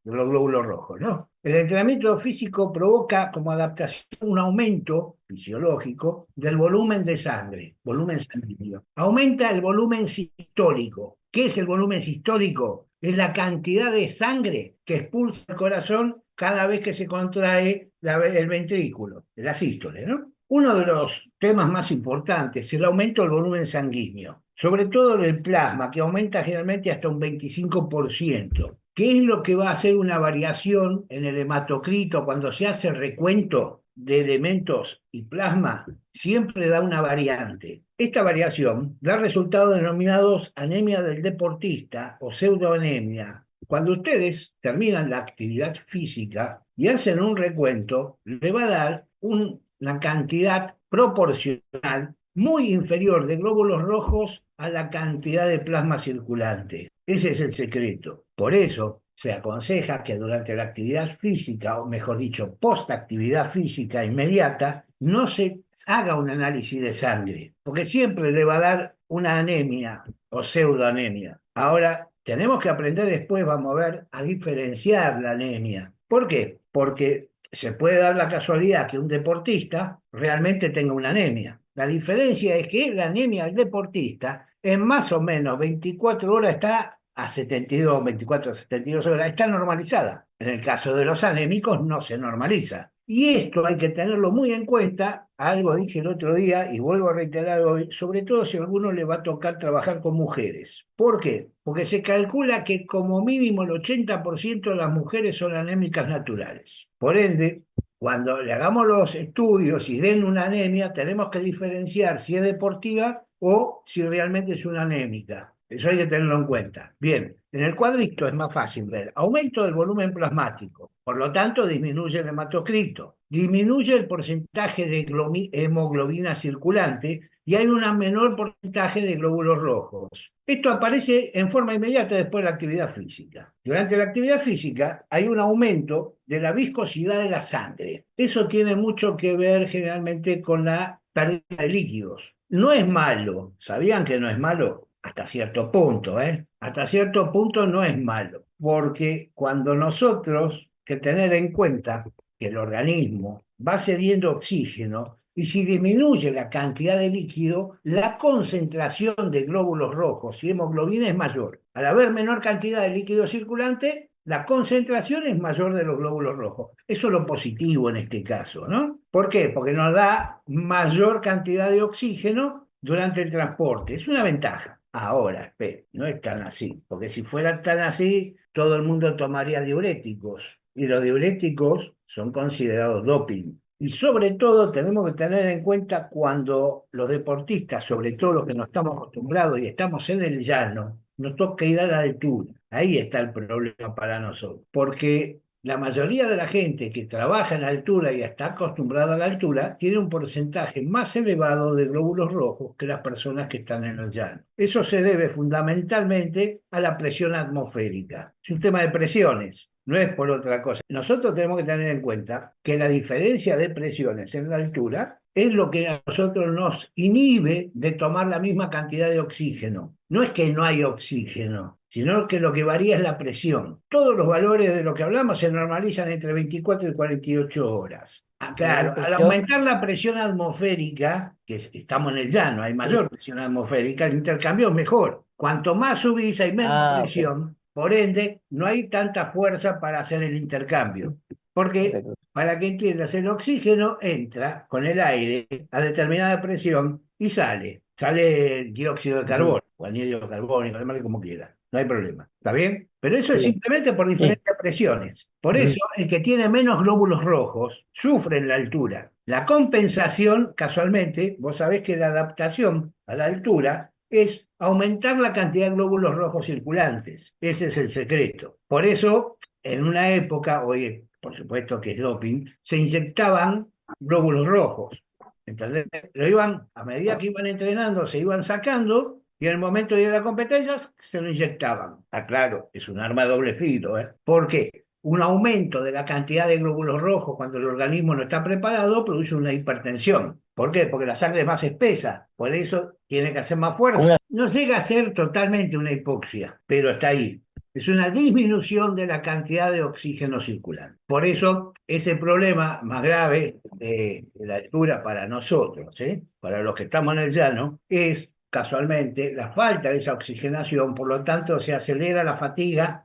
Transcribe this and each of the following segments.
de los glóbulos rojos, ¿no? El entrenamiento físico provoca como adaptación un aumento fisiológico del volumen de sangre, volumen sanguíneo. Aumenta el volumen sistólico. ¿Qué es el volumen sistólico? Es la cantidad de sangre que expulsa el corazón cada vez que se contrae el ventrículo, la sístole, ¿no? Uno de los temas más importantes es el aumento del volumen sanguíneo, sobre todo del plasma, que aumenta generalmente hasta un 25%. ¿Qué es lo que va a hacer una variación en el hematocrito cuando se hace el recuento de elementos y plasma? Siempre da una variante. Esta variación da resultados denominados anemia del deportista o pseudoanemia. Cuando ustedes terminan la actividad física y hacen un recuento, le va a dar una cantidad proporcional muy inferior de glóbulos rojos a la cantidad de plasma circulante. Ese es el secreto. Por eso se aconseja que durante la actividad física, o mejor dicho, post-actividad física inmediata, no se haga un análisis de sangre, porque siempre le va a dar una anemia o pseudoanemia. Ahora, tenemos que aprender después, vamos a ver, a diferenciar la anemia. ¿Por qué? Porque se puede dar la casualidad que un deportista realmente tenga una anemia. La diferencia es que la anemia del deportista en más o menos 24 horas está a 72, 24 a 72 horas, está normalizada. En el caso de los anémicos no se normaliza. Y esto hay que tenerlo muy en cuenta, algo dije el otro día y vuelvo a reiterar hoy, sobre todo si a alguno le va a tocar trabajar con mujeres. ¿Por qué? Porque se calcula que como mínimo el 80% de las mujeres son anémicas naturales. Por ende, cuando le hagamos los estudios y den una anemia, tenemos que diferenciar si es deportiva o si realmente es una anémica. Eso hay que tenerlo en cuenta. Bien, en el cuadrito es más fácil ver aumento del volumen plasmático, por lo tanto disminuye el hematocrito, disminuye el porcentaje de hemoglobina circulante y hay un menor porcentaje de glóbulos rojos. Esto aparece en forma inmediata después de la actividad física. Durante la actividad física hay un aumento de la viscosidad de la sangre. Eso tiene mucho que ver generalmente con la pérdida de líquidos. No es malo, ¿sabían que no es malo? Hasta cierto punto, ¿eh? Hasta cierto punto no es malo, porque cuando nosotros que tener en cuenta que el organismo va cediendo oxígeno y si disminuye la cantidad de líquido, la concentración de glóbulos rojos y hemoglobina es mayor. Al haber menor cantidad de líquido circulante, la concentración es mayor de los glóbulos rojos. Eso es lo positivo en este caso, ¿no? ¿Por qué? Porque nos da mayor cantidad de oxígeno durante el transporte. Es una ventaja. Ahora, espere, no es tan así, porque si fuera tan así, todo el mundo tomaría diuréticos, y los diuréticos son considerados doping. Y sobre todo tenemos que tener en cuenta cuando los deportistas, sobre todo los que no estamos acostumbrados y estamos en el llano, nos toca ir a la altura. Ahí está el problema para nosotros, porque la mayoría de la gente que trabaja en altura y está acostumbrada a la altura tiene un porcentaje más elevado de glóbulos rojos que las personas que están en el llano. Eso se debe fundamentalmente a la presión atmosférica. Es un tema de presiones. No es por otra cosa. Nosotros tenemos que tener en cuenta que la diferencia de presiones en la altura es lo que a nosotros nos inhibe de tomar la misma cantidad de oxígeno. No es que no hay oxígeno, sino que lo que varía es la presión. Todos los valores de lo que hablamos se normalizan entre 24 y 48 horas. Ah, Nivel de claro, al presión. aumentar la presión atmosférica, estamos en el llano, hay Sí. mayor presión atmosférica, el intercambio es mejor. Cuanto más subís hay menos Ah, ok. presión, por ende no hay tanta fuerza para hacer el intercambio. Porque, Perfecto. para que entiendas, el oxígeno entra con el aire a determinada presión y sale. Sale el dióxido de Ujú. carbono, o anhídrido carbónico, llamarle como quiera. No hay problema. ¿Está bien? Pero eso es Sí, simplemente por sí. diferentes presiones. Por eso, Ujú. el que tiene menos glóbulos rojos sufre en la altura. La compensación, casualmente, vos sabés que la adaptación a la altura es aumentar la cantidad de glóbulos rojos circulantes. Ese es el secreto. Por eso, en una época, hoy por supuesto que es doping, se inyectaban glóbulos rojos. ¿Entendés? Lo iban, a medida que iban entrenando, se iban sacando y en el momento de ir a la competencia se lo inyectaban. Ah, claro, es un arma de doble filo, ¿eh? ¿Por qué? Un aumento de la cantidad de glóbulos rojos cuando el organismo no está preparado produce una hipertensión. ¿Por qué? Porque la sangre es más espesa, por eso tiene que hacer más Como fuerza. una, No llega a ser totalmente una hipoxia, pero está ahí. Es una disminución de la cantidad de oxígeno circulante. Por eso, ese problema más grave de la altura para nosotros, para los que estamos en el llano, es casualmente la falta de esa oxigenación, por lo tanto se acelera la fatiga,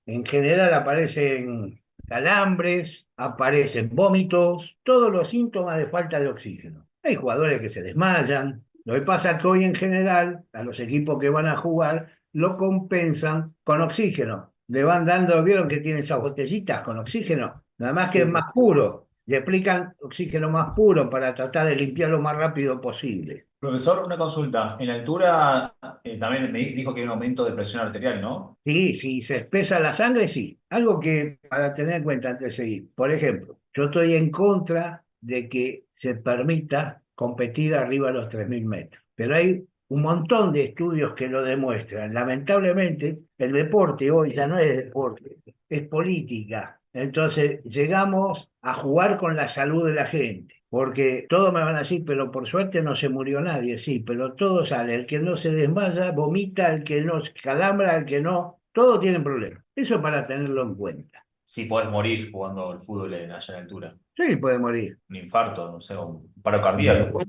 en general aparecen calambres, aparecen vómitos, todos los síntomas de falta de oxígeno. Hay jugadores que se desmayan. Lo que pasa es que hoy en general, a los equipos que van a jugar, lo compensan con oxígeno. Le van dando, vieron que tienen esas botellitas con oxígeno, nada más que es más puro. Le aplican oxígeno más puro para tratar de limpiar lo más rápido posible. Profesor, una consulta. En la altura también me dijo que hay un aumento de presión arterial, ¿no? Sí, si se espesa la sangre, sí. Algo que para tener en cuenta antes de seguir. Por ejemplo, yo estoy en contra de que se permita competir arriba de los 3.000 metros. Pero hay un montón de estudios que lo demuestran. Lamentablemente, el deporte hoy ya no es deporte, es política. Entonces, llegamos a jugar con la salud de la gente. Porque todos me van a decir, pero por suerte no se murió nadie, sí, pero todo sale. El que no se desmaya, vomita, el que no se calambra, el que no, todos tienen problemas. Eso para tenerlo en cuenta. Sí, podés morir jugando al fútbol allá en altura. Sí, puede morir. Un infarto, no sé, un paro cardíaco.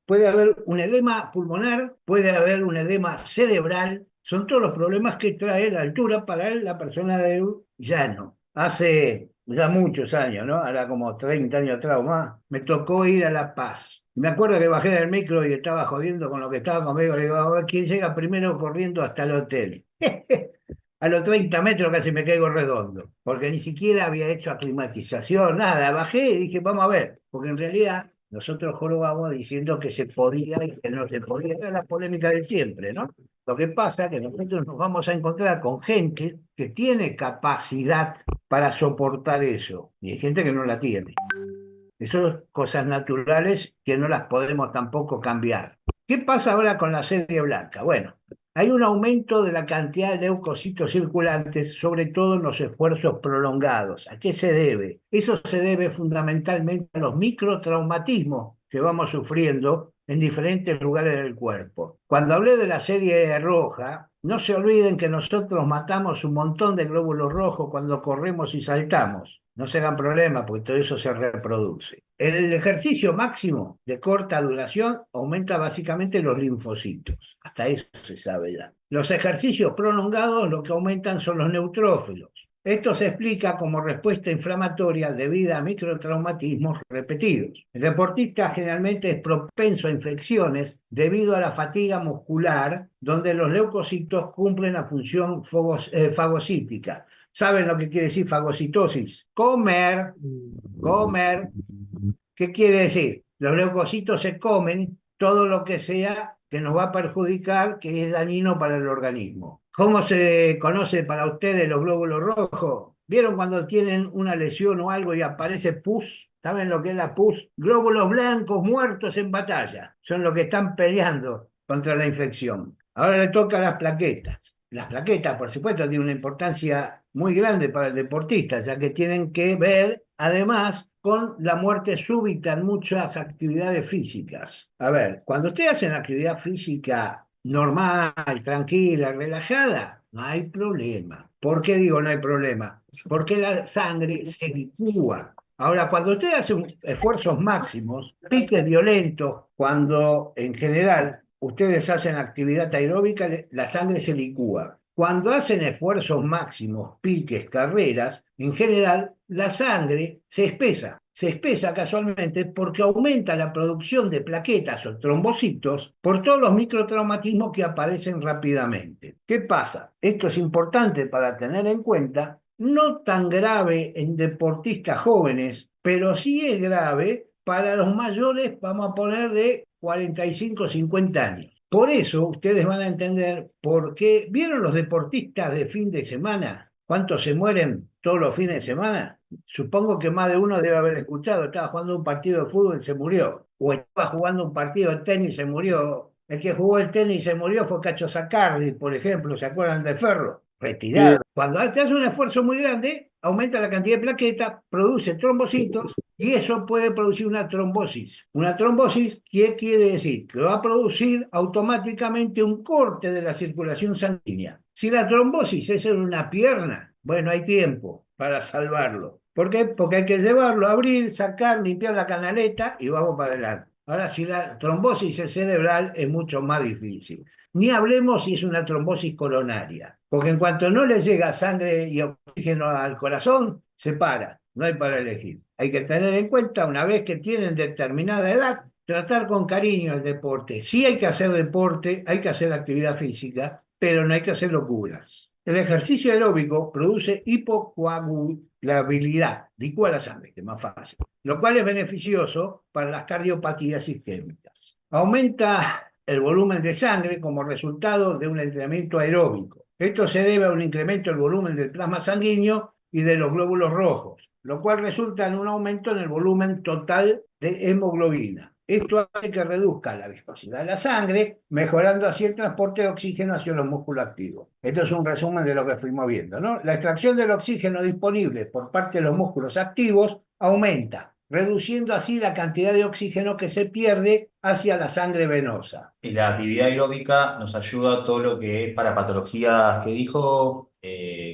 Puede haber un edema pulmonar, puede haber un edema cerebral. Son todos los problemas que trae la altura para la persona de llano. Hace ya muchos años, ¿no? Ahora como 30 años atrás o más, me tocó ir a La Paz. Me acuerdo que bajé del micro y estaba jodiendo con lo que estaba conmigo. Le digo, a ver quién llega primero corriendo hasta el hotel. A los 30 metros casi me caigo redondo, porque ni siquiera había hecho aclimatización, nada. Bajé y dije, vamos a ver, porque en realidad nosotros jorobamos diciendo que se podía y que no se podía. Era la polémica de siempre, ¿no? Lo que pasa es que nosotros nos vamos a encontrar con gente que tiene capacidad para soportar eso, y hay gente que no la tiene. Eso son cosas naturales que no las podemos tampoco cambiar. ¿Qué pasa ahora con la serie blanca? Bueno, hay un aumento de la cantidad de leucocitos circulantes, sobre todo en los esfuerzos prolongados. ¿A qué se debe? Eso se debe fundamentalmente a los microtraumatismos que vamos sufriendo en diferentes lugares del cuerpo. Cuando hablé de la serie roja, no se olviden que nosotros matamos un montón de glóbulos rojos cuando corremos y saltamos. No se hagan problema porque todo eso se reproduce. El ejercicio máximo de corta duración aumenta básicamente los linfocitos. Hasta eso se sabe ya. Los ejercicios prolongados lo que aumentan son los neutrófilos. Esto se explica como respuesta inflamatoria debida a microtraumatismos repetidos. El deportista generalmente es propenso a infecciones debido a la fatiga muscular, donde los leucocitos cumplen la función fagocítica. ¿Saben lo que quiere decir fagocitosis? Comer, comer. ¿Qué quiere decir? Los leucocitos se comen todo lo que sea que nos va a perjudicar, que es dañino para el organismo. ¿Cómo se conoce para ustedes los glóbulos rojos? ¿Vieron cuando tienen una lesión o algo y aparece pus? ¿Saben lo que es la pus? Glóbulos blancos muertos en batalla. Son los que están peleando contra la infección. Ahora le toca a las plaquetas. Las plaquetas, por supuesto, tienen una importancia muy grande para el deportista, ya que tienen que ver, además, con la muerte súbita en muchas actividades físicas. A ver, cuando ustedes hacen actividad física normal, tranquila, relajada, no hay problema. ¿Por qué digo no hay problema? Porque la sangre se licúa. Ahora, cuando usted hace esfuerzos máximos, piques violentos, cuando en general ustedes hacen actividad aeróbica, la sangre se licúa. Cuando hacen esfuerzos máximos, piques, carreras, en general la sangre se espesa. Se espesa casualmente porque aumenta la producción de plaquetas o trombocitos por todos los microtraumatismos que aparecen rápidamente. ¿Qué pasa? Esto es importante para tener en cuenta, no tan grave en deportistas jóvenes, pero sí es grave para los mayores, vamos a poner de 45 o 50 años. Por eso ustedes van a entender por qué. ¿Vieron los deportistas de fin de semana? ¿Cuántos se mueren todos los fines de semana? Supongo que más de uno debe haber escuchado. Estaba jugando un partido de fútbol y se murió. O estaba jugando un partido de tenis y se murió. El que jugó el tenis y se murió fue Cacho Zacardi, por ejemplo. ¿Se acuerdan de Ferro? retirada. Cuando se hace un esfuerzo muy grande, aumenta la cantidad de plaquetas, produce trombocitos y eso puede producir una trombosis. Una trombosis, ¿qué quiere decir? Que va a producir automáticamente un corte de la circulación sanguínea. Si la trombosis es en una pierna, bueno, hay tiempo para salvarlo. ¿Por qué? Porque hay que llevarlo, abrir, sacar, limpiar la canaleta y vamos para adelante. Ahora, si la trombosis es cerebral, es mucho más difícil. Ni hablemos si es una trombosis coronaria, porque en cuanto no le llega sangre y oxígeno al corazón, se para, no hay para elegir. Hay que tener en cuenta, una vez que tienen determinada edad, tratar con cariño el deporte. Sí hay que hacer deporte, hay que hacer actividad física, pero no hay que hacer locuras. El ejercicio aeróbico produce hipocoagulabilidad, licúa la sangre, que es más fácil, lo cual es beneficioso para las cardiopatías isquémicas. Aumenta el volumen de sangre como resultado de un entrenamiento aeróbico. Esto se debe a un incremento del volumen del plasma sanguíneo y de los glóbulos rojos, lo cual resulta en un aumento en el volumen total de hemoglobina. Esto hace que reduzca la viscosidad de la sangre, mejorando así el transporte de oxígeno hacia los músculos activos. Esto es un resumen de lo que fuimos viendo, ¿no? La extracción del oxígeno disponible por parte de los músculos activos aumenta, reduciendo así la cantidad de oxígeno que se pierde hacia la sangre venosa. Y la actividad aeróbica nos ayuda a todo lo que es para patologías que dijo,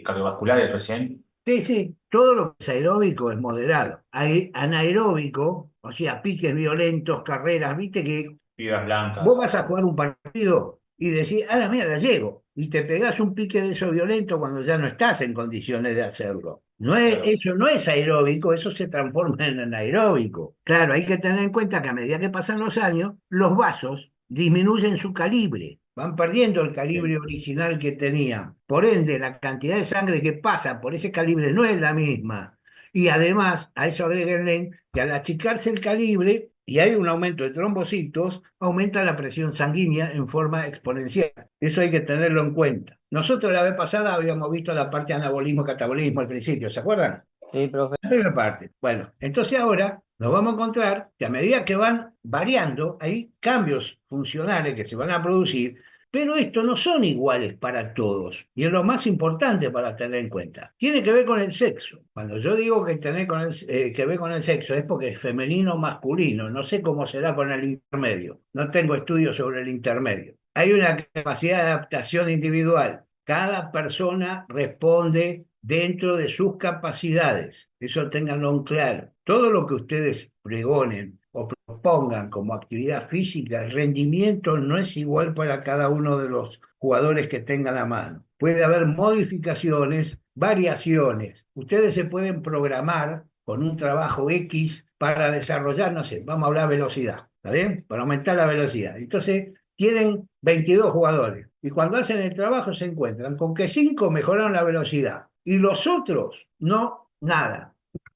cardiovasculares recién. Sí, sí, todo lo que es aeróbico es moderado. Hay anaeróbico, o sea, piques violentos, carreras, viste que Fibras vos blancas. vas a jugar un partido y decís, a la mierda, llego, y te pegás un pique de eso violento cuando ya no estás en condiciones de hacerlo. No es, Claro. eso no es aeróbico, eso se transforma en anaeróbico. Claro, hay que tener en cuenta que a medida que pasan los años, los vasos disminuyen su calibre, van perdiendo el calibre Sí. original que tenían. Por ende, la cantidad de sangre que pasa por ese calibre no es la misma. Y además, a eso agréguenle que al achicarse el calibre y hay un aumento de trombocitos, aumenta la presión sanguínea en forma exponencial. Eso hay que tenerlo en cuenta. Nosotros la vez pasada habíamos visto la parte de anabolismo, catabolismo al principio, ¿se acuerdan? Sí, profe. La primera parte. Bueno, entonces ahora nos vamos a encontrar que a medida que van variando, hay cambios funcionales que se van a producir, pero estos no son iguales para todos. Y es lo más importante para tener en cuenta. Tiene que ver con el sexo. Cuando yo digo que tiene que ver con el sexo es porque es femenino o masculino. No sé cómo será con el intermedio. No tengo estudios sobre el intermedio. Hay una capacidad de adaptación individual. Cada persona responde dentro de sus capacidades. Eso ténganlo en claro. Todo lo que ustedes pregonen o propongan como actividad física, el rendimiento no es igual para cada uno de los jugadores que tengan a mano. Puede haber modificaciones, variaciones. Ustedes se pueden programar con un trabajo X para desarrollar, no sé, vamos a hablar velocidad, ¿está bien? Para aumentar la velocidad. Entonces, tienen 22 jugadores y cuando hacen el trabajo se encuentran con que 5 mejoraron la velocidad y los otros no, nada,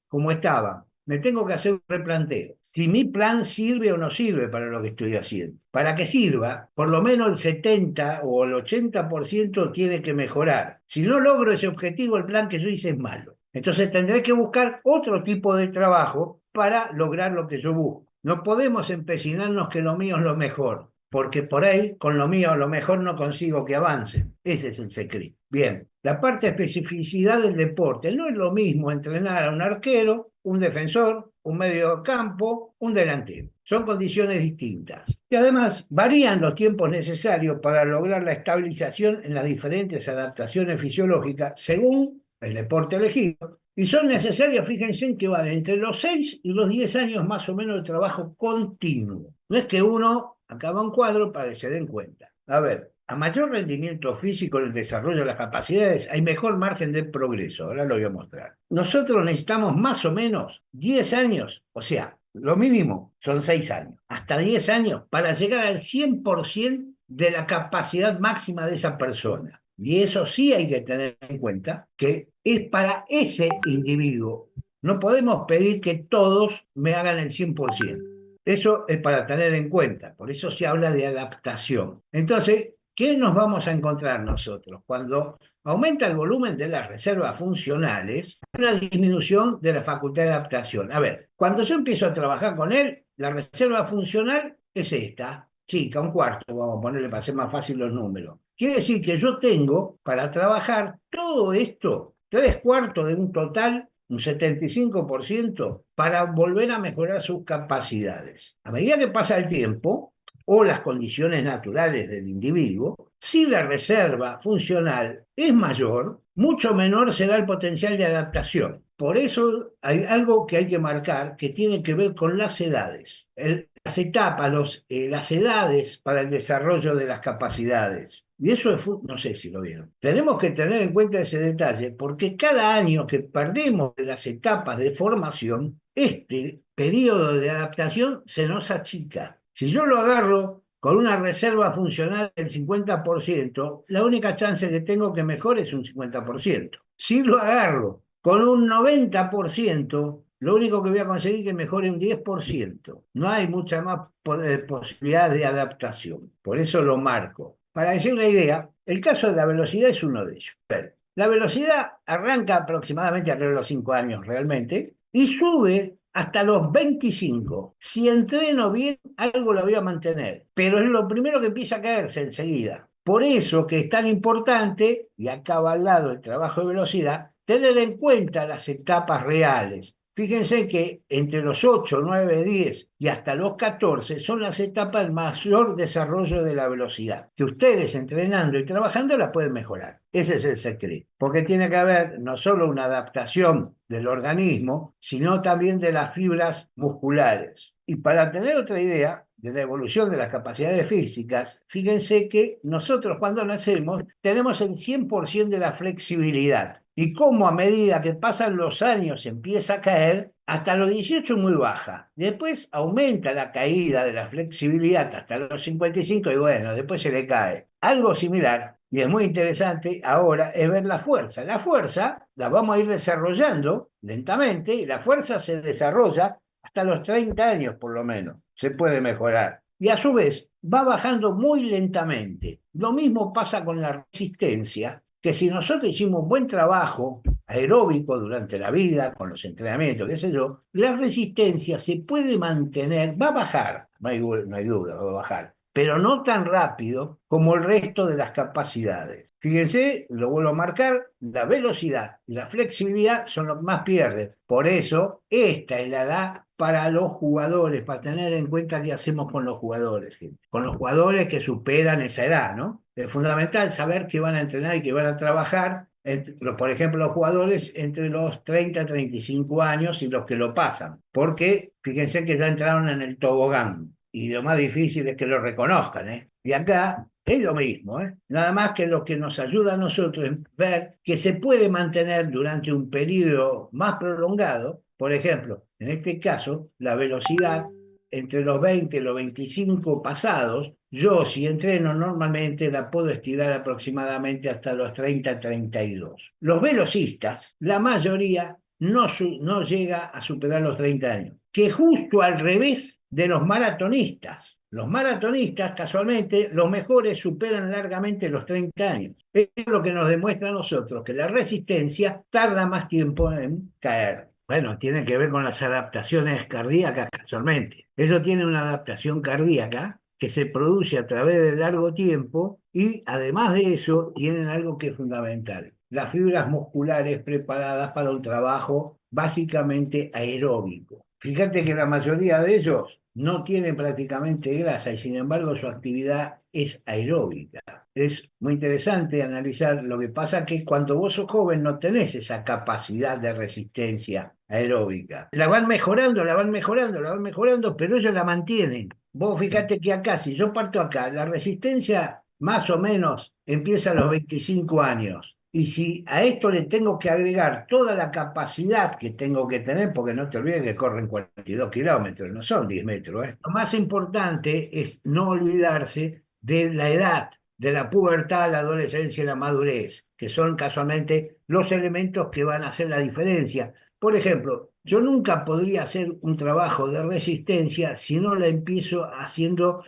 como estaban. Me tengo que hacer un replanteo. Si mi plan sirve o no sirve para lo que estoy haciendo. Para que sirva, por lo menos el 70 o el 80% tiene que mejorar. Si no logro ese objetivo, el plan que yo hice es malo. Entonces tendré que buscar otro tipo de trabajo para lograr lo que yo busco. No podemos empecinarnos que lo mío es lo mejor, porque por ahí con lo mío a lo mejor no consigo que avancen. Ese es el secreto. Bien, la parte de especificidad del deporte. No es lo mismo entrenar a un arquero, un defensor, un medio campo, un delantero. Son condiciones distintas. Y además varían los tiempos necesarios para lograr la estabilización en las diferentes adaptaciones fisiológicas según el deporte elegido. Y son necesarios, fíjense, en que van entre los 6 y los 10 años más o menos de trabajo continuo. No es que uno acaba un cuadro para que se den cuenta. A ver, a mayor rendimiento físico en el desarrollo de las capacidades, hay mejor margen de progreso. Ahora lo voy a mostrar. Nosotros necesitamos más o menos 10 años, o sea, lo mínimo son 6 años, hasta 10 años para llegar al 100% de la capacidad máxima de esa persona. Y eso sí hay que tener en cuenta que es para ese individuo. No podemos pedir que todos me hagan el 100%. Eso es para tener en cuenta. Por eso se habla de adaptación. Entonces, ¿qué nos vamos a encontrar nosotros? Cuando aumenta el volumen de las reservas funcionales, hay una disminución de la facultad de adaptación. A ver, cuando yo empiezo a trabajar con él, la reserva funcional es esta. chica, un cuarto, vamos a ponerle para hacer más fácil los números. Quiere decir que yo tengo para trabajar todo esto, tres cuartos de un total, un 75%, para volver a mejorar sus capacidades. A medida que pasa el tiempo o las condiciones naturales del individuo, si la reserva funcional es mayor, mucho menor será el potencial de adaptación. Por eso hay algo que hay que marcar que tiene que ver con las edades. Las etapas, las edades para el desarrollo de las capacidades. Y eso es, no sé si lo vieron. Tenemos que tener en cuenta ese detalle porque cada año que perdemos de las etapas de formación, este periodo de adaptación se nos achica. Si yo lo agarro con una reserva funcional del 50%, la única chance que tengo que mejore es un 50%. Si lo agarro con un 90%, lo único que voy a conseguir es que mejore un 10%. No hay mucha más posibilidad de adaptación. Por eso lo marco. Para decir una idea, el caso de la velocidad es uno de ellos. Pero la velocidad arranca aproximadamente alrededor de los 5 años realmente y sube hasta los 25. Si entreno bien, algo lo voy a mantener, pero es lo primero que empieza a caerse enseguida. Por eso que es tan importante, y acá va al lado el trabajo de velocidad, tener en cuenta las etapas reales. Fíjense que entre los 8, 9, 10 y hasta los 14 son las etapas de mayor desarrollo de la velocidad, que ustedes entrenando y trabajando la pueden mejorar. Ese es el secreto, porque tiene que haber no solo una adaptación del organismo, sino también de las fibras musculares. Y para tener otra idea de la evolución de las capacidades físicas, fíjense que nosotros cuando nacemos tenemos el 100% de la flexibilidad. Y cómo a medida que pasan los años empieza a caer, hasta los 18 muy baja. Después aumenta la caída de la flexibilidad hasta los 55 y bueno, después se le cae. Algo similar, y es muy interesante ahora, es ver la fuerza. La fuerza la vamos a ir desarrollando lentamente y la fuerza se desarrolla hasta los 30 años por lo menos. Se puede mejorar. Y a su vez va bajando muy lentamente. Lo mismo pasa con la resistencia, que si nosotros hicimos un buen trabajo aeróbico durante la vida, con los entrenamientos, qué sé yo, la resistencia se puede mantener, va a bajar, no hay duda, va a bajar, pero no tan rápido como el resto de las capacidades. Fíjense, lo vuelvo a marcar, la velocidad y la flexibilidad son lo que más pierden. Por eso, esta es la edad para los jugadores, para tener en cuenta qué hacemos con los jugadores, gente. Con los jugadores que superan esa edad, ¿no? Es fundamental saber que van a entrenar y que van a trabajar, por ejemplo, los jugadores entre los 30 y 35 años y los que lo pasan, porque fíjense que ya entraron en el tobogán y lo más difícil es que lo reconozcan, ¿eh? Y acá es lo mismo, ¿eh? Nada más que lo que nos ayuda a nosotros es ver que se puede mantener durante un periodo más prolongado, por ejemplo, en este caso, la velocidad entre los 20 y los 25 pasados, yo si entreno normalmente la puedo estirar aproximadamente hasta los 30, 32. Los velocistas, la mayoría no llega a superar los 30 años, que justo al revés de los maratonistas. Los maratonistas, casualmente, los mejores superan largamente los 30 años. Es lo que nos demuestra a nosotros, que la resistencia tarda más tiempo en caer. Bueno, tiene que ver con las adaptaciones cardíacas casualmente. Eso tiene una adaptación cardíaca que se produce a través de largo tiempo y además de eso tienen algo que es fundamental. Las fibras musculares preparadas para un trabajo básicamente aeróbico. Fíjate que la mayoría de ellos no tienen prácticamente grasa y sin embargo su actividad es aeróbica. Es muy interesante analizar lo que pasa que cuando vos sos joven no tenés esa capacidad de resistencia aeróbica. La van mejorando, la van mejorando, la van mejorando, pero ellos la mantienen. Vos fíjate que acá, si yo parto acá, la resistencia más o menos empieza a los 25 años. Y si a esto le tengo que agregar toda la capacidad que tengo que tener, porque no te olvides que corren 42 kilómetros, no son 10 metros, ¿eh? Lo más importante es no olvidarse de la edad, de la pubertad, la adolescencia y la madurez, que son casualmente los elementos que van a hacer la diferencia. Por ejemplo, yo nunca podría hacer un trabajo de resistencia si no la empiezo haciendo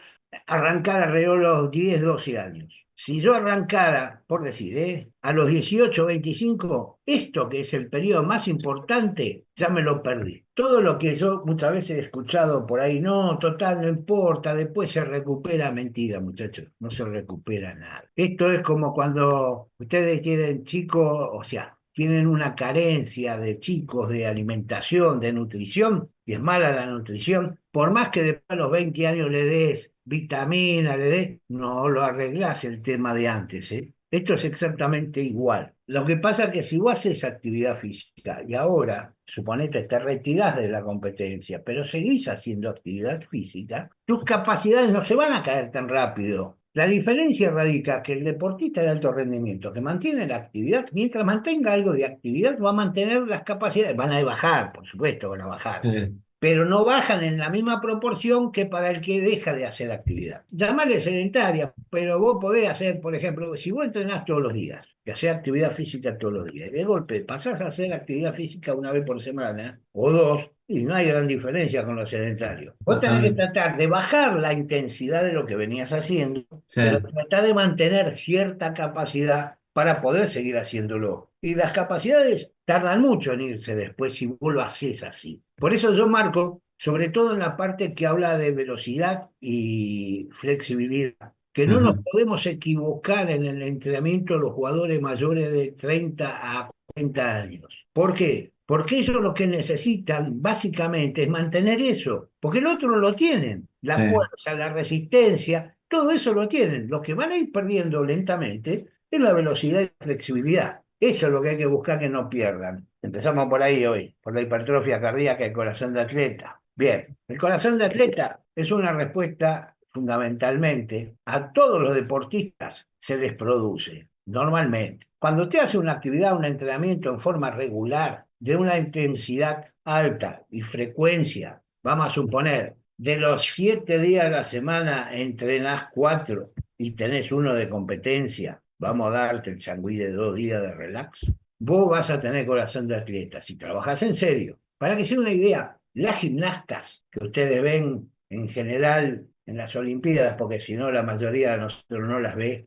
arrancar alrededor de los 10, 12 años. Si yo arrancara, por decir, a los 18 o 25, esto que es el periodo más importante, ya me lo perdí. Todo lo que yo muchas veces he escuchado por ahí, no, total, no importa, después se recupera, mentira, muchachos, no se recupera nada. Esto es como cuando ustedes tienen chicos, o sea, tienen una carencia de chicos de alimentación, de nutrición, y es mala la nutrición, por más que después a los 20 años le des vitamina, le des, no lo arreglás el tema de antes, ¿eh? Esto es exactamente igual. Lo que pasa es que si vos haces actividad física y ahora, suponete, te retirás de la competencia, pero seguís haciendo actividad física, tus capacidades no se van a caer tan rápido. La diferencia radica que el deportista de alto rendimiento que mantiene la actividad, mientras mantenga algo de actividad, va a mantener las capacidades, van a bajar, por supuesto, van a bajar, Sí. pero no bajan en la misma proporción que para el que deja de hacer actividad. Llamarle sedentaria, pero vos podés hacer, por ejemplo, si vos entrenás todos los días, que haces actividad física todos los días, y de golpe pasás a hacer actividad física una vez por semana o dos, y no hay gran diferencia con los sedentarios. Vos tenés que Totalmente. tratar de bajar la intensidad de lo que venías haciendo, Sí. pero tratar de mantener cierta capacidad para poder seguir haciéndolo. Y las capacidades tardan mucho en irse después si vos lo haces así. Por eso yo marco, sobre todo en la parte que habla de velocidad y flexibilidad, que no nos Ujú. podemos equivocar en el entrenamiento de los jugadores mayores de 30 a 40 años. ¿Por qué? Porque ellos lo que necesitan básicamente es mantener eso, porque el otro lo tienen, Sí. la fuerza, la resistencia, todo eso lo tienen. Lo que van a ir perdiendo lentamente es la velocidad y la flexibilidad. Eso es lo que hay que buscar que no pierdan. Empezamos por ahí hoy, por la hipertrofia cardíaca del corazón de atleta. Bien, el corazón de atleta es una respuesta fundamentalmente a todos los deportistas se les produce, normalmente. Cuando usted hace una actividad, un entrenamiento en forma regular, de una intensidad alta y frecuencia, vamos a suponer, de los 7 días de la semana entrenás 4 y tenés uno de competencia, vamos a darte el changüí de 2 días de relax, vos vas a tener corazón de atleta si trabajás en serio. Para que sea una idea, las gimnastas que ustedes ven en general en las Olimpiadas, porque si no la mayoría de nosotros no las ve,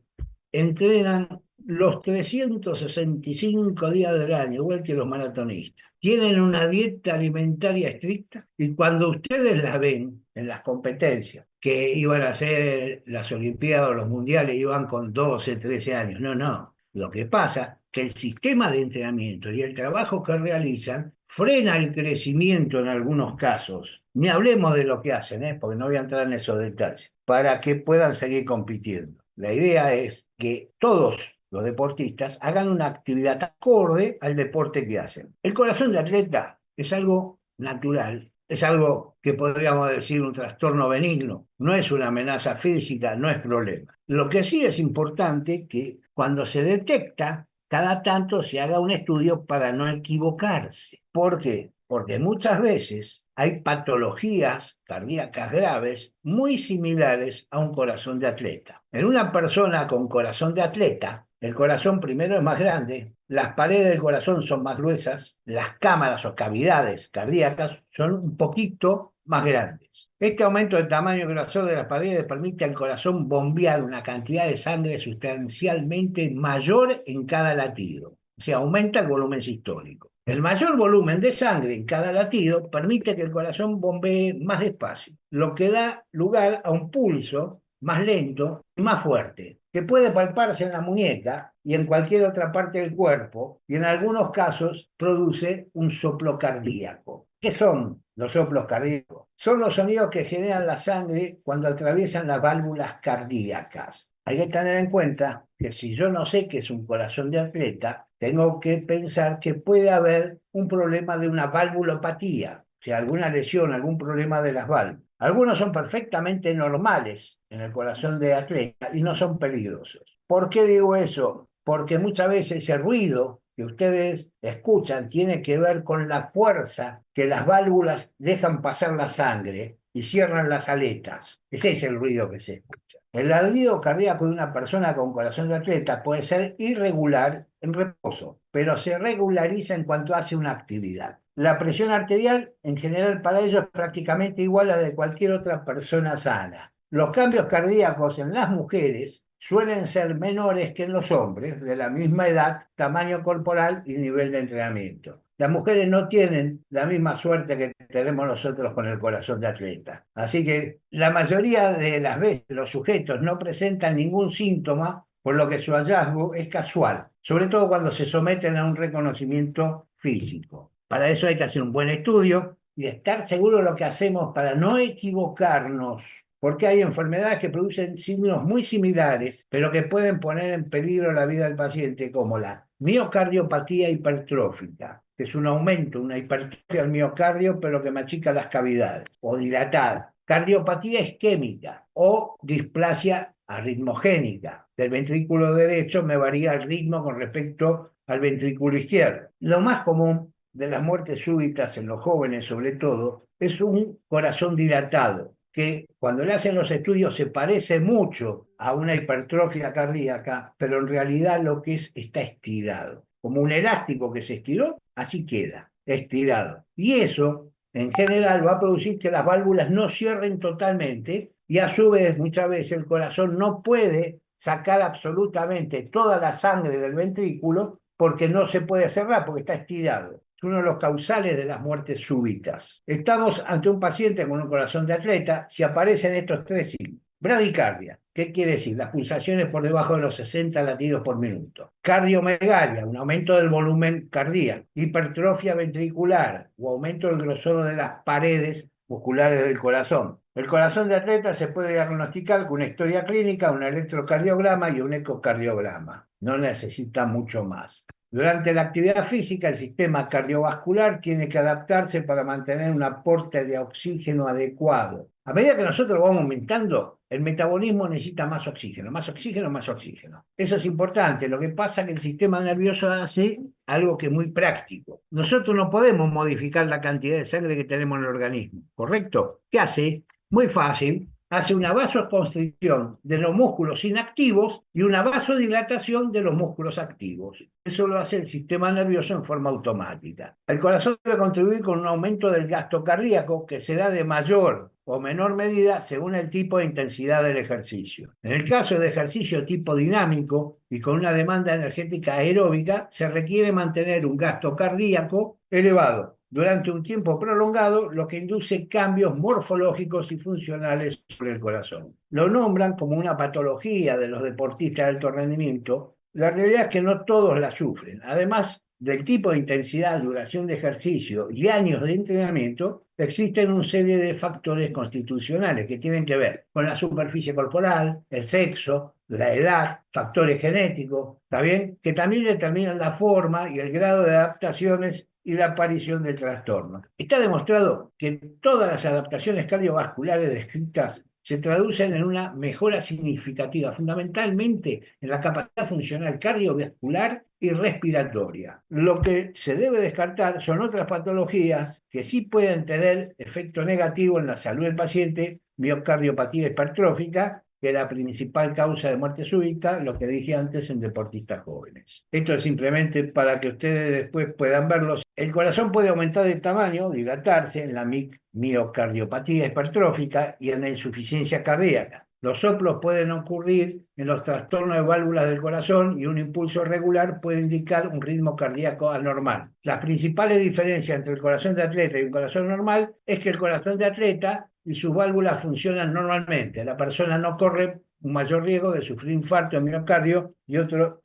entrenan los 365 días del año, igual que los maratonistas. Tienen una dieta alimentaria estricta y cuando ustedes las ven en las competencias, que iban a hacer las Olimpiadas o los Mundiales, iban con 12, 13 años. No, no. Lo que pasa es que el sistema de entrenamiento y el trabajo que realizan frena el crecimiento en algunos casos. Ni hablemos de lo que hacen, porque no voy a entrar en esos detalles, para que puedan seguir compitiendo. La idea es que todos los deportistas hagan una actividad acorde al deporte que hacen. El corazón de atleta es algo natural, es algo que podríamos decir un trastorno benigno, no es una amenaza física, no es problema. Lo que sí es importante que cuando se detecta, cada tanto se haga un estudio para no equivocarse. ¿Por qué? Porque muchas veces hay patologías cardíacas graves muy similares a un corazón de atleta. En una persona con corazón de atleta, el corazón primero es más grande, las paredes del corazón son más gruesas, las cámaras o cavidades cardíacas son un poquito más grandes. Este aumento del tamaño y grosor de las paredes permite al corazón bombear una cantidad de sangre sustancialmente mayor en cada latido. O sea, aumenta el volumen sistólico. El mayor volumen de sangre en cada latido permite que el corazón bombee más despacio, lo que da lugar a un pulso más lento y más fuerte, que puede palparse en la muñeca y en cualquier otra parte del cuerpo, y en algunos casos produce un soplo cardíaco. ¿Qué son los soplos cardíacos? Son los sonidos que generan la sangre cuando atraviesan las válvulas cardíacas. Hay que tener en cuenta que si yo no sé qué es un corazón de atleta, tengo que pensar que puede haber un problema de una valvulopatía, o sea, alguna lesión, algún problema de las válvulas. Algunos son perfectamente normales en el corazón de atleta y no son peligrosos. ¿Por qué digo eso? Porque muchas veces ese ruido que ustedes escuchan tiene que ver con la fuerza que las válvulas dejan pasar la sangre y cierran las aletas. Ese es el ruido que se escucha. El latido cardíaco de una persona con corazón de atleta puede ser irregular en reposo, pero se regulariza en cuanto hace una actividad. La presión arterial, en general, para ellos es prácticamente igual a la de cualquier otra persona sana. Los cambios cardíacos en las mujeres suelen ser menores que en los hombres de la misma edad, tamaño corporal y nivel de entrenamiento. Las mujeres no tienen la misma suerte que tenemos nosotros con el corazón de atleta. Así que la mayoría de las veces los sujetos no presentan ningún síntoma, por lo que su hallazgo es casual, sobre todo cuando se someten a un reconocimiento físico. Para eso hay que hacer un buen estudio y estar seguro de lo que hacemos para no equivocarnos, porque hay enfermedades que producen signos muy similares, pero que pueden poner en peligro la vida del paciente, como la miocardiopatía hipertrófica, que es un aumento, una hipertrofia del miocardio, pero que machica las cavidades, o dilatada, cardiopatía isquémica o displasia arritmogénica. Del ventrículo derecho me varía el ritmo con respecto al ventrículo izquierdo. Lo más común de las muertes súbitas en los jóvenes, sobre todo, es un corazón dilatado, que cuando le hacen los estudios se parece mucho a una hipertrofia cardíaca, pero en realidad lo que es está estirado. Como un elástico que se estiró, así queda, estirado. Y eso, en general, va a producir que las válvulas no cierren totalmente y a su vez, muchas veces el corazón no puede sacar absolutamente toda la sangre del ventrículo porque no se puede cerrar, porque está estirado. Es uno de los causales de las muertes súbitas. Estamos ante un paciente con un corazón de atleta si aparecen estos tres signos. Bradicardia, ¿qué quiere decir? Las pulsaciones por debajo de los 60 latidos por minuto. Cardiomegalia, un aumento del volumen cardíaco. Hipertrofia ventricular o aumento del grosor de las paredes musculares del corazón. El corazón de atleta se puede diagnosticar con una historia clínica, un electrocardiograma y un ecocardiograma. No necesita mucho más. Durante la actividad física, el sistema cardiovascular tiene que adaptarse para mantener un aporte de oxígeno adecuado. A medida que nosotros vamos aumentando, el metabolismo necesita más oxígeno, más oxígeno, más oxígeno. Eso es importante. Lo que pasa es que el sistema nervioso hace algo que es muy práctico. Nosotros no podemos modificar la cantidad de sangre que tenemos en el organismo, ¿correcto? ¿Qué hace? Muy fácil. Hace una vasoconstricción de los músculos inactivos y una vasodilatación de los músculos activos. Eso lo hace el sistema nervioso en forma automática. El corazón debe contribuir con un aumento del gasto cardíaco que se da de mayor o menor medida según el tipo de intensidad del ejercicio. En el caso de ejercicio tipo dinámico y con una demanda energética aeróbica, se requiere mantener un gasto cardíaco elevado durante un tiempo prolongado, lo que induce cambios morfológicos y funcionales sobre el corazón. Lo nombran como una patología de los deportistas de alto rendimiento. La realidad es que no todos la sufren. Además del tipo de intensidad, duración de ejercicio y años de entrenamiento, existen una serie de factores constitucionales que tienen que ver con la superficie corporal, el sexo, la edad, factores genéticos, ¿está bien? Que también determinan la forma y el grado de adaptaciones y la aparición del trastorno. Está demostrado que todas las adaptaciones cardiovasculares descritas se traducen en una mejora significativa, fundamentalmente en la capacidad funcional cardiovascular y respiratoria. Lo que se debe descartar son otras patologías que sí pueden tener efecto negativo en la salud del paciente, miocardiopatía hipertrófica, que es la principal causa de muerte súbita, lo que dije antes en deportistas jóvenes. Esto es simplemente para que ustedes después puedan verlos. El corazón puede aumentar de tamaño, dilatarse en la miocardiopatía hipertrófica y en la insuficiencia cardíaca. Los soplos pueden ocurrir en los trastornos de válvulas del corazón y un impulso regular puede indicar un ritmo cardíaco anormal. Las principales diferencias entre el corazón de atleta y un corazón normal es que el corazón de atleta y sus válvulas funcionan normalmente. La persona no corre un mayor riesgo de sufrir infarto de miocardio y otro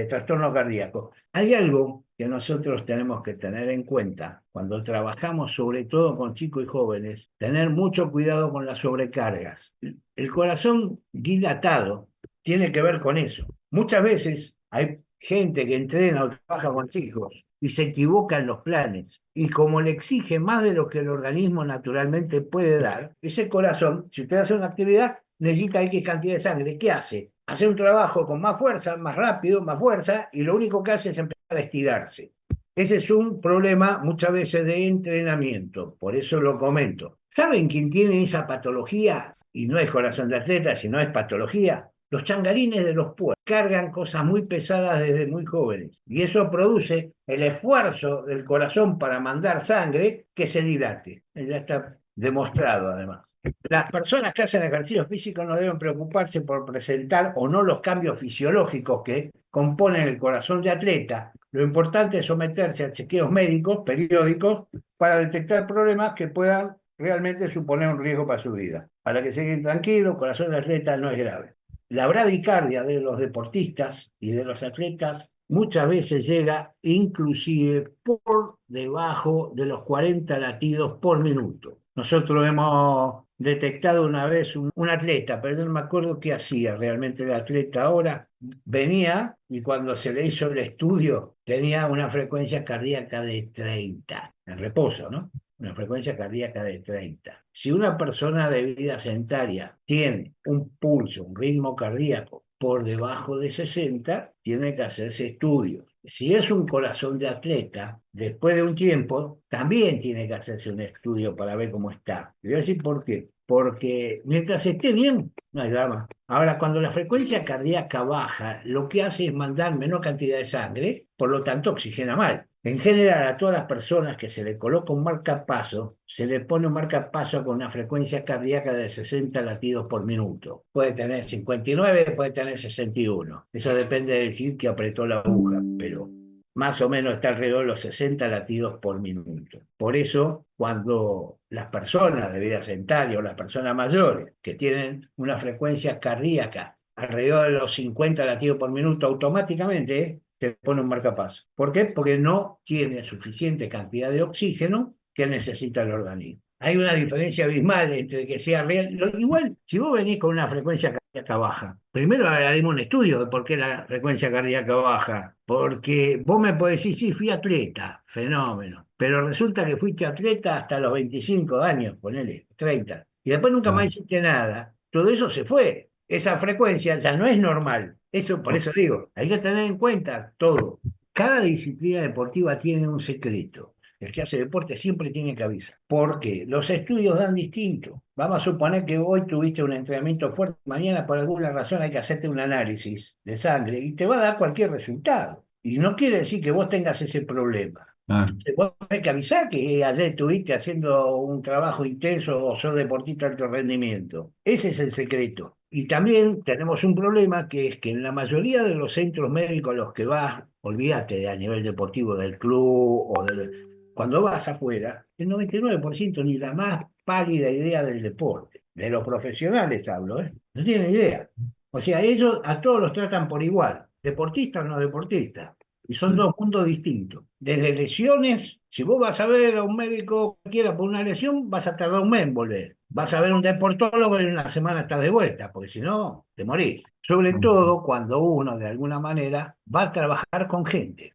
trastorno cardíaco. Hay algo que nosotros tenemos que tener en cuenta cuando trabajamos, sobre todo con chicos y jóvenes, tener mucho cuidado con las sobrecargas. El corazón dilatado tiene que ver con eso. Muchas veces hay gente que entrena o trabaja con chicos y se equivoca en los planes. Y como le exige más de lo que el organismo naturalmente puede dar, ese corazón, si usted hace una actividad, necesita X cantidad de sangre. ¿Qué hace? Hace un trabajo con más fuerza, más rápido, más fuerza, y lo único que hace es empezar a estirarse. Ese es un problema muchas veces de entrenamiento, por eso lo comento. ¿Saben quién tiene esa patología? Y no es corazón de atleta, sino es patología. Los changarines de los puertos cargan cosas muy pesadas desde muy jóvenes y eso produce el esfuerzo del corazón para mandar sangre que se dilate. Ya está demostrado además. Las personas que hacen ejercicio físico no deben preocuparse por presentar o no los cambios fisiológicos que componen el corazón de atleta. Lo importante es someterse a chequeos médicos periódicos para detectar problemas que puedan realmente suponer un riesgo para su vida. Para que se queden tranquilos, el corazón de atleta no es grave. La bradicardia de los deportistas y de los atletas muchas veces llega inclusive por debajo de los 40 latidos por minuto. Nosotros hemos detectado una vez un atleta, pero no me acuerdo qué hacía realmente el atleta ahora. Venía y cuando se le hizo el estudio tenía una frecuencia cardíaca de 30, en reposo, ¿no? Una frecuencia cardíaca de 30. Si una persona de vida sedentaria tiene un pulso, un ritmo cardíaco por debajo de 60, tiene que hacerse estudios. Si es un corazón de atleta, después de un tiempo, también tiene que hacerse un estudio para ver cómo está. Le voy a decir por qué. Porque mientras esté bien, no hay drama. Ahora, cuando la frecuencia cardíaca baja, lo que hace es mandar menor cantidad de sangre, por lo tanto oxigena mal. En general, a todas las personas que se le coloca un marcapaso, se le pone un marcapaso con una frecuencia cardíaca de 60 latidos por minuto. Puede tener 59, puede tener 61. Eso depende del gil que apretó la aguja, pero más o menos está alrededor de los 60 latidos por minuto. Por eso, cuando las personas de vida sedentaria o las personas mayores que tienen una frecuencia cardíaca alrededor de los 50 latidos por minuto, automáticamente se pone un marcapaso. ¿Por qué? Porque no tiene suficiente cantidad de oxígeno que necesita el organismo. Hay una diferencia abismal entre que sea real. Igual, si vos venís con una frecuencia cardíaca baja, primero haremos un estudio de por qué la frecuencia cardíaca baja. Porque vos me podés decir, sí, fui atleta, fenómeno. Pero resulta que fuiste atleta hasta los 25 años, ponele, 30. Y después nunca más Ah, hiciste nada. Todo eso se fue. Esa frecuencia ya no es normal. Eso, por eso digo, hay que tener en cuenta todo. Cada disciplina deportiva tiene un secreto. El que hace deporte siempre tiene que avisar. Porque los estudios dan distinto. Vamos a suponer que hoy tuviste un entrenamiento fuerte, mañana por alguna razón hay que hacerte un análisis de sangre y te va a dar cualquier resultado. Y no quiere decir que vos tengas ese problema. ah, Entonces, vos tenés que avisar que ayer estuviste haciendo un trabajo intenso o sos deportista de alto rendimiento. Ese es el secreto. Y también tenemos un problema que es que en la mayoría de los centros médicos a los que vas, olvídate de a nivel deportivo del club o del... Cuando vas afuera, el 99% ni la más pálida idea del deporte. De los profesionales hablo, ¿eh? No tienen idea. O sea, ellos a todos los tratan por igual, deportistas o no deportistas. Y son sí. dos puntos distintos. Desde lesiones, si vos vas a ver a un médico cualquiera por una lesión, vas a tardar un mes en volver. Vas a ver a un deportólogo y en una semana estás de vuelta, porque si no, te morís. Sobre Ah, todo cuando uno, de alguna manera, va a trabajar con gente.